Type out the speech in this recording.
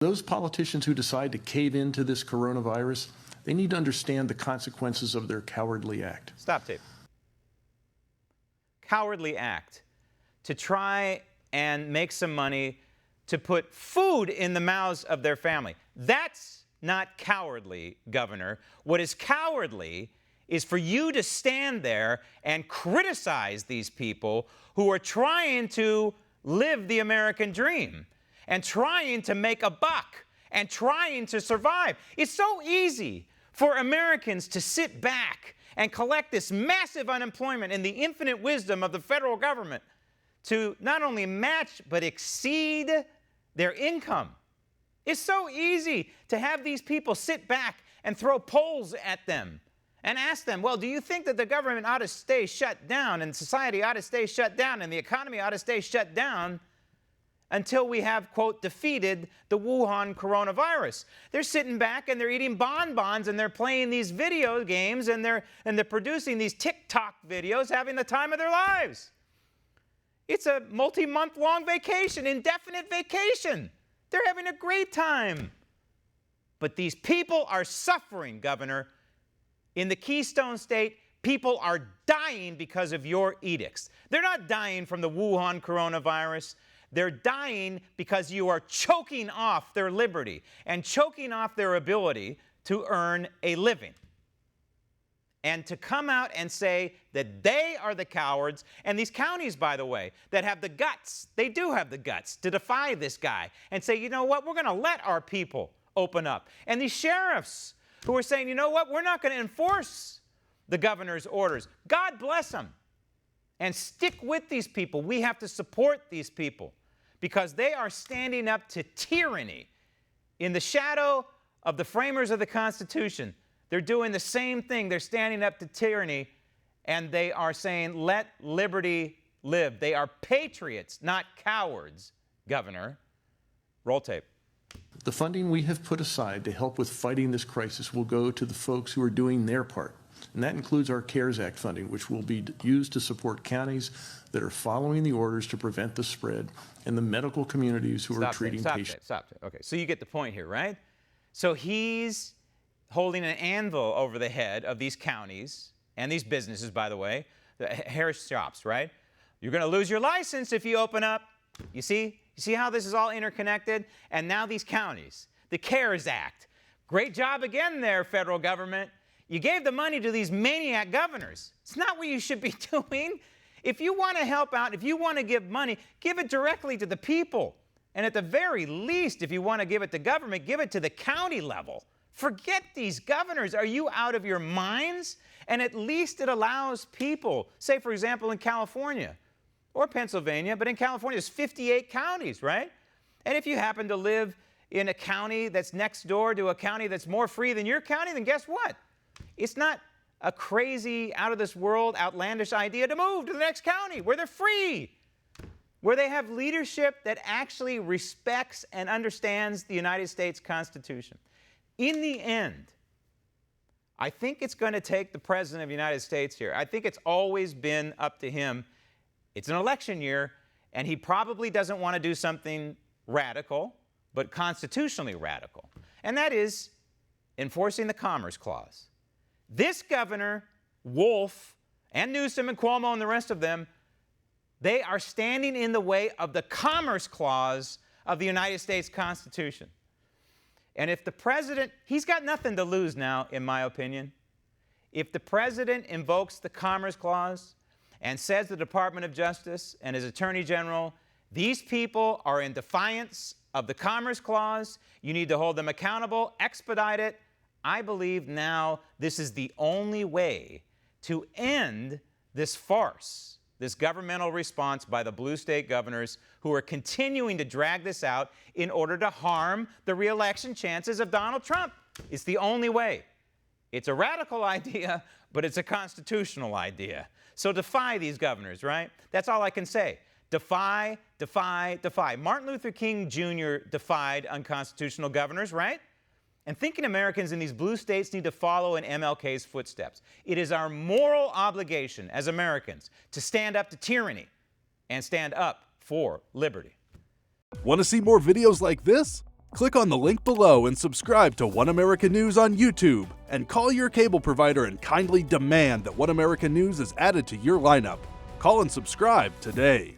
Those politicians who decide to cave into this coronavirus, they need to understand the consequences of their cowardly act. Stop tape. Cowardly act to try and make some money to put food in the mouths of their family. That's not cowardly, Governor. What is cowardly is for you to stand there and criticize these people who are trying to live the American dream and trying to make a buck and trying to survive. It's so easy for Americans to sit back and collect this massive unemployment in the infinite wisdom of the federal government to not only match but exceed their income. It's so easy to have these people sit back and throw polls at them and ask them, well, do you think that the government ought to stay shut down and society ought to stay shut down and the economy ought to stay shut down until we have, quote, defeated the Wuhan coronavirus? They're sitting back and they're eating bonbons and they're playing these video games and they're producing these TikTok videos, having the time of their lives. It's a multi-month-long vacation, indefinite vacation. They're having a great time. But these people are suffering, Governor. In the Keystone State, people are dying because of your edicts. They're not dying from the Wuhan coronavirus. They're dying because you are choking off their liberty and choking off their ability to earn a living. And to come out and say that they are the cowards, and these counties, by the way, that have the guts, they do have the guts to defy this guy and say, you know what, we're going to let our people open up. And these sheriffs who are saying, you know what, we're not going to enforce the governor's orders. God bless them. And stick with these people. We have to support these people because they are standing up to tyranny in the shadow of the framers of the Constitution. They're doing the same thing. They're standing up to tyranny, and they are saying, let liberty live. They are patriots, not cowards, Governor. Roll tape. The funding we have put aside to help with fighting this crisis will go to the folks who are doing their part. And that includes our CARES Act funding, which will be used to support counties that are following the orders to prevent the spread and the medical communities who are treating patients. Stop it. Okay, so you get the point here, right? So he's holding an anvil over the head of these counties and these businesses, by the way, the hair shops, right? You're going to lose your license if you open up. You see? You see how this is all interconnected? And now these counties, the CARES Act. Great job again there, federal government. You gave the money to these maniac governors. It's not what you should be doing. If you want to help out, if you want to give money, give it directly to the people. And at the very least, if you want to give it to government, give it to the county level. Forget these governors. Are you out of your minds? And at least it allows people, say, for example, in California or Pennsylvania, but in California, there's 58 counties, right? And if you happen to live in a county that's next door to a county that's more free than your county, then guess what? It's not a crazy, out-of-this-world, outlandish idea to move to the next county where they're free, where they have leadership that actually respects and understands the United States Constitution. In the end, I think it's going to take the President of the United States here. I think it's always been up to him. It's an election year, and he probably doesn't want to do something radical, but constitutionally radical, and that is enforcing the Commerce Clause. This governor, Wolf, and Newsom and Cuomo and the rest of them, they are standing in the way of the Commerce Clause of the United States Constitution. And if the president, he's got nothing to lose now, in my opinion. If the president invokes the Commerce Clause and says to the Department of Justice and his Attorney General, these people are in defiance of the Commerce Clause, you need to hold them accountable, expedite it, I believe now this is the only way to end this farce, this governmental response by the blue state governors who are continuing to drag this out in order to harm the re-election chances of Donald Trump. It's the only way. It's a radical idea, but it's a constitutional idea. So defy these governors, right? That's all I can say. Defy, defy, defy. Martin Luther King Jr. defied unconstitutional governors, right? And thinking Americans in these blue states need to follow in MLK's footsteps. It is our moral obligation as Americans to stand up to tyranny and stand up for liberty. Want to see more videos like this? Click on the link below and subscribe to One America News on YouTube, and call your cable provider and kindly demand that One America News is added to your lineup. Call and subscribe today.